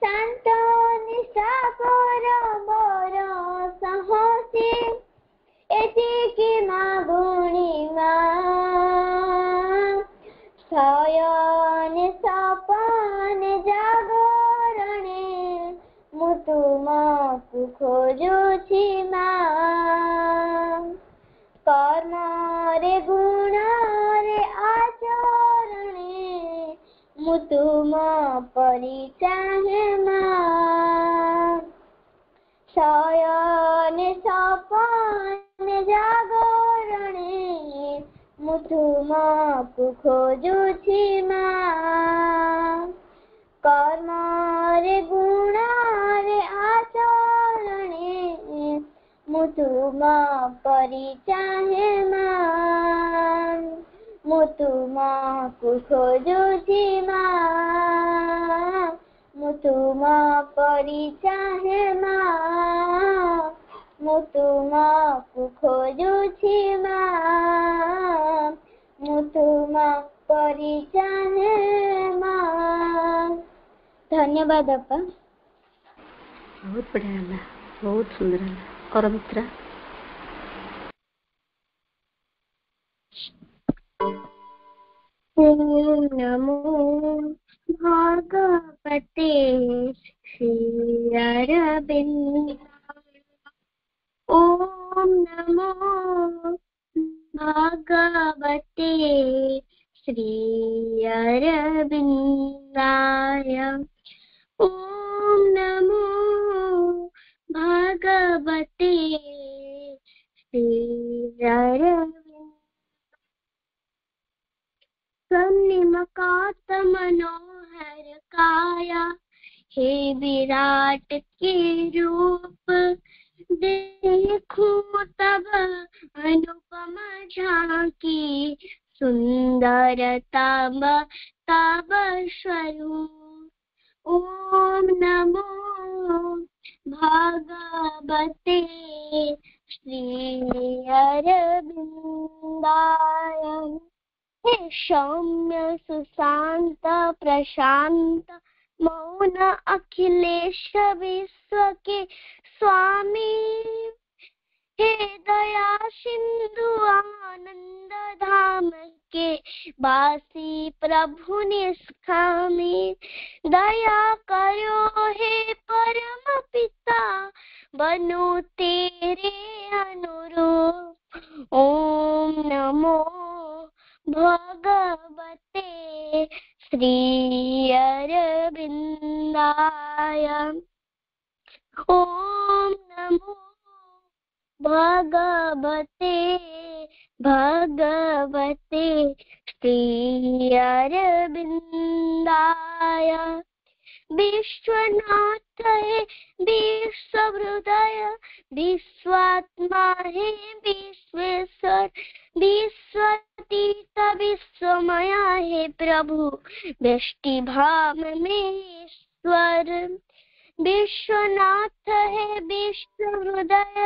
ଶାନ୍ତ ନିଷ୍ଠା ପରବରସା ହସି ଏତିକି ମାଗୁଣି ମା ଶୟନେ ସପନେ ଜାଗରଣେ ମୁଁ ତୁମକୁ ଖୋଜୁଛି ମା କର୍ମରେ ଗୁଣରେ परि चाहे माँ। शयन सपन जागरणे मु तुमको खोजुछि माँ। कर्म रे गुण रे आचरणे मु तुम परि चाहे माँ। मु तुमको खोजुछि माँ। मु तुम परि चाहे माँ। मु तुमको खोजुछि माँ। मु तुम परि चाहे माँ। धन्यवाद अपा। बहुत बढ़िया है, बहुत सुंदर है। और मित्रा नमो भगवते श्री अरविंद। ओम नमो भगवते श्री अरविंदाय। ओम नमो भगवते श्री अरविंद। सन्निमकात मनोहर काया हे विराट के रूप। देखूं तब अनुपम झांकी सुंदरता तब स्वरूप। ओम नमो भगवते श्री अरविंदाय। हे सौम्य सुशांत प्रशांत मौन अखिलेश विश्व के स्वामी। हे दया सिंधु आनंद धाम के वासी प्रभु निष्कामी। दया करो हे परम पिता बनो तेरे अनुरूप। ओम नमो भगवते श्री अरविंदाय। ओम नमो भगवते श्री अरविंदाय। विश्वनाथ है विश्वहृदय विश्वात्मा है विश्वेश्वर। विश्वातीत विश्वमया है प्रभु व्यष्टि भाव में ईश्वर। विश्वनाथ है विश्वहृदय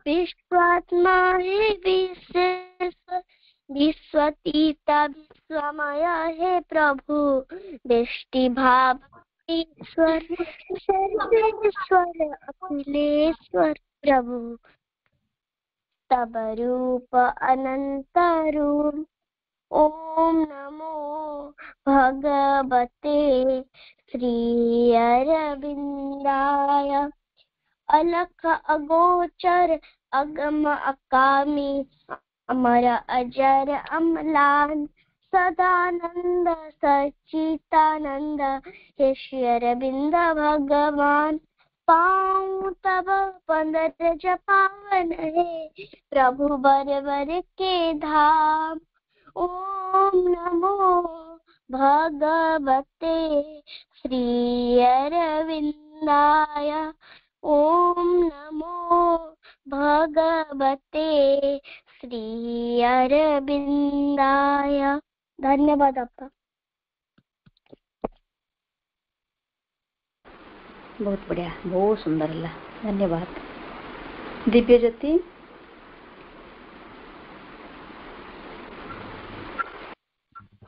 विश्वात्मा है विश्वेश्वर। विश्वातीत विश्वमया है प्रभु व्यष्टि भाव ईश्वर। सर्वेश्वर अखिलेश्वर प्रभु तब रूप अनंत रूप। ओम नमो भगवते श्री अरविंदाय। अलख अगोचर अगम अकामी अमर अजर अम्लान सदानंद सच्चिदानंद हे श्री अरविंद भगवान। पाऊं तब पंद्रज पावन है प्रभु बर बर के धाम। ओम नमो भगवते श्री अरविंदाय। ओम नमो भगवते श्री अरविंदाय। धन्यवाद आपका। बहुत बढ़िया, बहुत सुंदर है। धन्यवाद। दिव्य ज्योति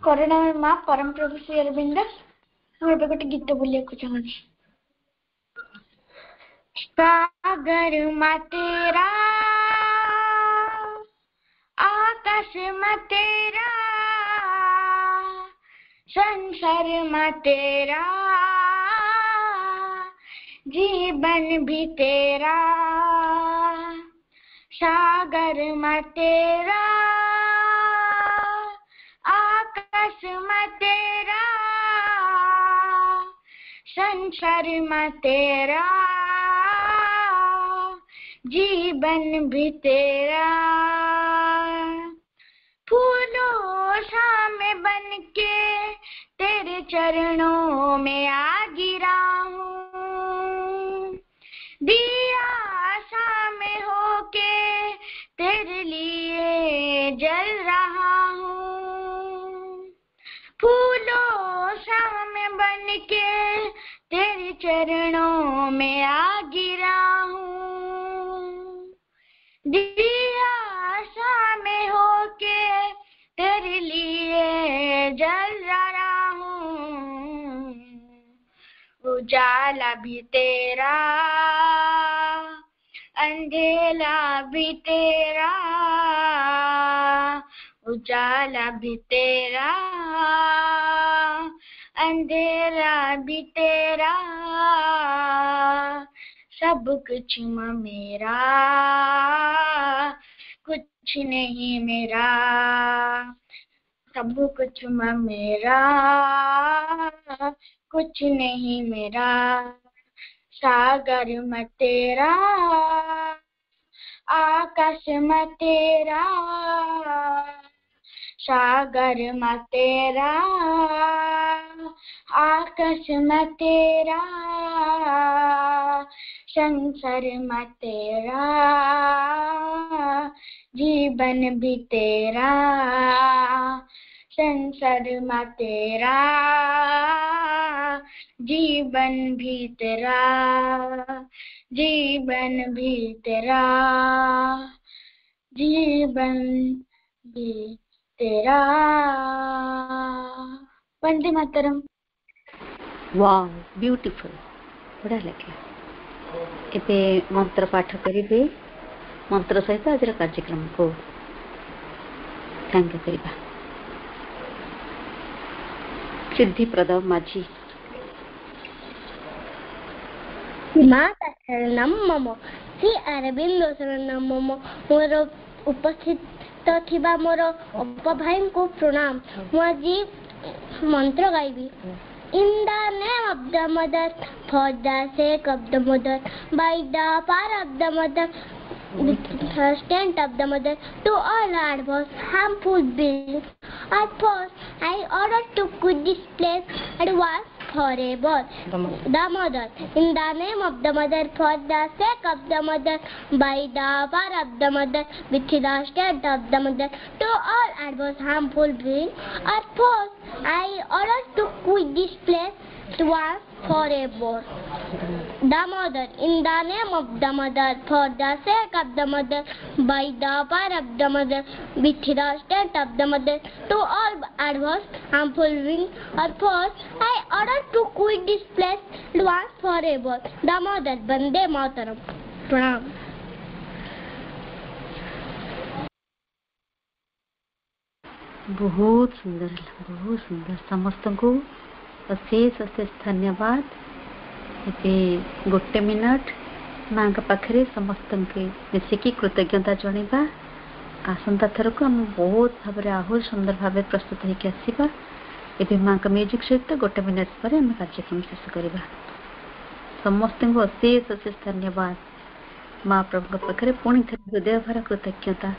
करुणा माँ परम प्रभु श्री अरविंद। मैं गोटे गीत बोलिया चाहूँ। सागर मा तेरा आकाश मा तेरा संसार मा तेरा जीवन भी तेरा। सागर मा तेरा आकाश मा तेरा संसार में तेरा जीवन भी तेरा फूलों सा में बन के तेरे चरणों में आ गिरा हूँ दिया सा में होके तेरे लिए जल रहा हूँ फूलों सा में बन के तेरे चरणों में आ गिरा हूँ दिया सा में होके तेरे लिए जल रहा हूँ उजाला भी तेरा अंधेरा भी तेरा उजाला भी तेरा अंधेरा भी तेरा सब कुछ मेरा कुछ नहीं मेरा सब कुछ मेरा कुछ नहीं मेरा सागर में तेरा आकाश में तेरा सागर में तेरा आकाश में तेरा संसार में तेरा जीवन भी तेरा संसार में तेरा जीवन भी तेरा जीवन भी तेरा जीवन भी तेरा वंदे मातरम। वाव ब्यूटीफुल बड़ा लगे एबे मंत्र पाठ करिबे मंत्र सहित आज कार्यक्रम को सांग करिबा सिद्धिप्रद माझी माता शरणम मम श्री अरविंद शरणम मम मोर उपस्थित थिबा मोर उपभाई को प्रणाम मु आज मंत्र गाइबी In the name of the mother, for the sake of the mother, by the power of the mother, with the strength of the mother, to all adverse, harmful beings, at first I order to quit this place and was forever. The mother, in the name of the mother, for the sake of the mother, by the power of the mother, with the strength of the mother, to all adverse, harmful beings, at first I order to quit this place once forever. The mother, in the name of the mother, for the sake of the mother, by the power of the mother, with the strength of the mother, to all adverse, harmful beings, or force, I order to quit this place once forever. The mother, Vande Mataram. Pranam. बहुत सुंदर समस्त को अशेष अशेष धन्यवाद एबे गोटे minute माँ पाखे समस्त मिसिकी कृतज्ञता जनवा आसंता थर को हम बहुत भाव आहु सुंदर भाव प्रस्तुत होकर आसवा एबे माँ का म्यूजिक सहित गोटे मिनट पर आम कार्यक्रम शेष करवा समस्त को अशेष अशेष धन्यवाद माँ प्रभु पाखे पुणी थे हृदय भरा कृतज्ञता